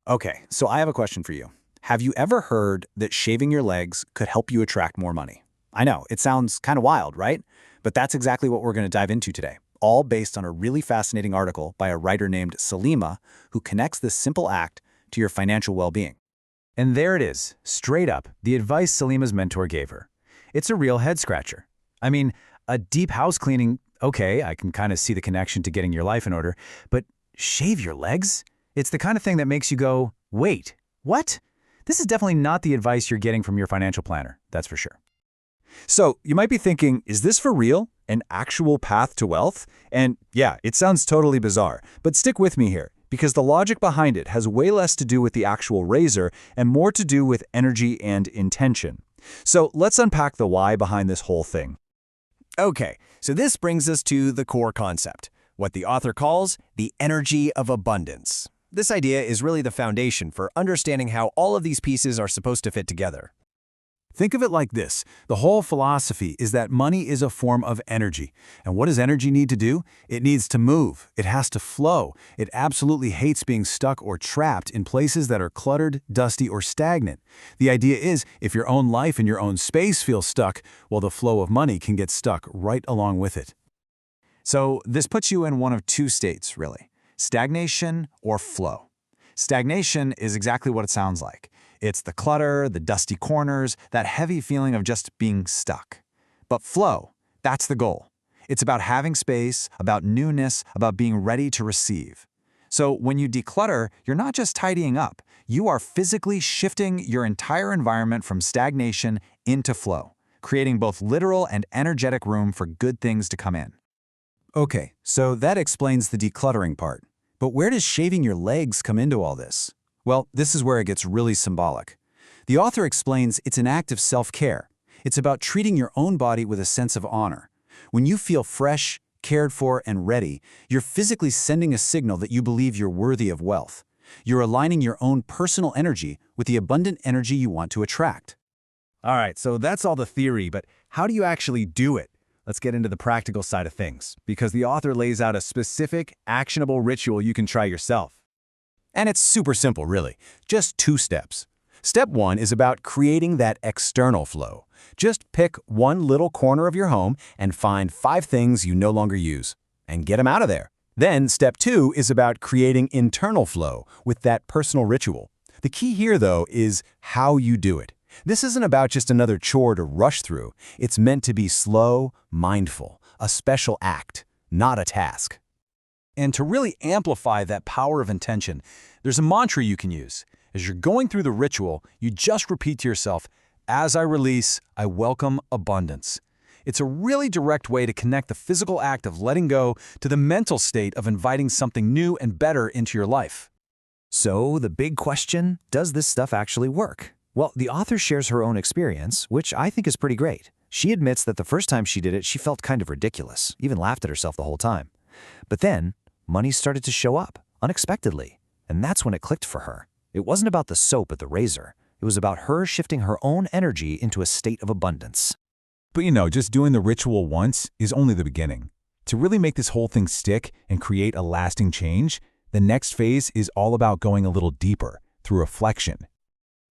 Okay, so I have a question for you. Have you ever heard that shaving your legs could help you attract more money? I know, it sounds kind of wild, right? But that's exactly what we're going to dive into today, all based on a really fascinating article by a writer named Salima who connects this simple act to your financial well-being. And there it is, straight up, the advice Salima's mentor gave her. It's a real head-scratcher. I mean, a deep house cleaning, okay, I can kind of see the connection to getting your life in order, but shave your legs? It's the kind of thing that makes you go, wait, what? This is definitely not the advice you're getting from your financial planner, that's for sure. So you might be thinking, is this for real? An actual path to wealth? And yeah, it sounds totally bizarre, but stick with me here, because the logic behind it has way less to do with the actual razor and more to do with energy and intention. So let's unpack the why behind this whole thing. Okay, so this brings us to the core concept, what the author calls the energy of abundance. This idea is really the foundation for understanding how all of these pieces are supposed to fit together. Think of it like this. The whole philosophy is that money is a form of energy. And what does energy need to do? It needs to move. It has to flow. It absolutely hates being stuck or trapped in places that are cluttered, dusty, or stagnant. The idea is, if your own life and your own space feel stuck, well, the flow of money can get stuck right along with it. So this puts you in one of two states, really: stagnation or flow. Stagnation is exactly what it sounds like. It's the clutter, the dusty corners, that heavy feeling of just being stuck. But flow, that's the goal. It's about having space, about newness, about being ready to receive. So when you declutter, you're not just tidying up. You are physically shifting your entire environment from stagnation into flow, creating both literal and energetic room for good things to come in. Okay, so that explains the decluttering part. But where does shaving your legs come into all this? Well, this is where it gets really symbolic. The author explains it's an act of self-care. It's about treating your own body with a sense of honor. When you feel fresh, cared for, and ready, you're physically sending a signal that you believe you're worthy of wealth. You're aligning your own personal energy with the abundant energy you want to attract. All right, so that's all the theory, but how do you actually do it? Let's get into the practical side of things, because the author lays out a specific, actionable ritual you can try yourself. And it's super simple, really. Just 2 steps. Step 1 is about creating that external flow. Just pick one little corner of your home and find 5 things you no longer use, and get them out of there. Then step 2 is about creating internal flow with that personal ritual. The key here, though, is how you do it. This isn't about just another chore to rush through. It's meant to be slow, mindful, a special act, not a task. And to really amplify that power of intention, there's a mantra you can use. As you're going through the ritual, you just repeat to yourself, "As I release, I welcome abundance." It's a really direct way to connect the physical act of letting go to the mental state of inviting something new and better into your life. So the big question, does this stuff actually work? Well, the author shares her own experience, which I think is pretty great. She admits that the first time she did it, she felt kind of ridiculous, even laughed at herself the whole time. But then, money started to show up, unexpectedly, and that's when it clicked for her. It wasn't about the soap or the razor. It was about her shifting her own energy into a state of abundance. But just doing the ritual once is only the beginning. To really make this whole thing stick and create a lasting change, the next phase is all about going a little deeper through reflection.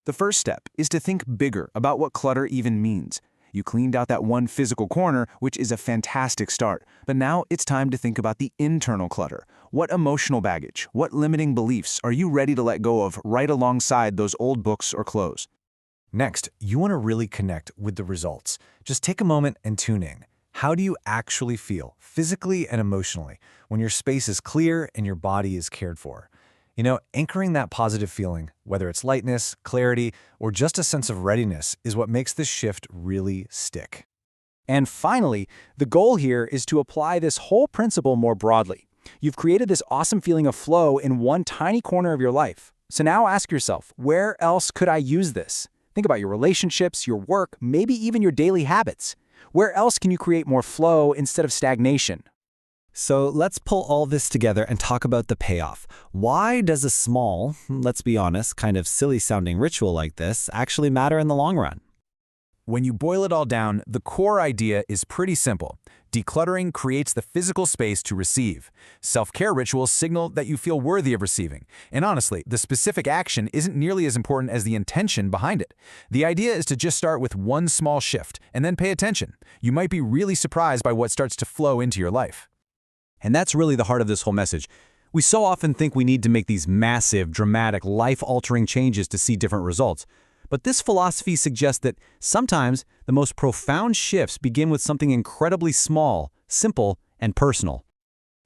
The first step is to think bigger about what clutter even means. You cleaned out that one physical corner, which is a fantastic start. But now it's time to think about the internal clutter. What emotional baggage, what limiting beliefs are you ready to let go of right alongside those old books or clothes? Next, you want to really connect with the results. Just take a moment and tune in. How do you actually feel, physically and emotionally, when your space is clear and your body is cared for? Anchoring that positive feeling, whether it's lightness, clarity, or just a sense of readiness, is what makes this shift really stick. And finally, the goal here is to apply this whole principle more broadly. You've created this awesome feeling of flow in one tiny corner of your life. So now ask yourself, where else could I use this? Think about your relationships, your work, maybe even your daily habits. Where else can you create more flow instead of stagnation? So let's pull all this together and talk about the payoff. Why does a small, let's be honest, kind of silly-sounding ritual like this actually matter in the long run? When you boil it all down, the core idea is pretty simple. Decluttering creates the physical space to receive. Self-care rituals signal that you feel worthy of receiving. And honestly, the specific action isn't nearly as important as the intention behind it. The idea is to just start with one small shift and then pay attention. You might be really surprised by what starts to flow into your life. And that's really the heart of this whole message. We so often think we need to make these massive, dramatic, life-altering changes to see different results. But this philosophy suggests that sometimes the most profound shifts begin with something incredibly small, simple, and personal.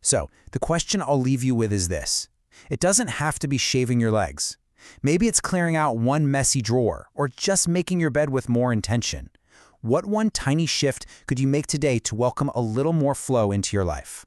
So, the question I'll leave you with is this. It doesn't have to be shaving your legs. Maybe it's clearing out one messy drawer or just making your bed with more intention. What one tiny shift could you make today to welcome a little more flow into your life?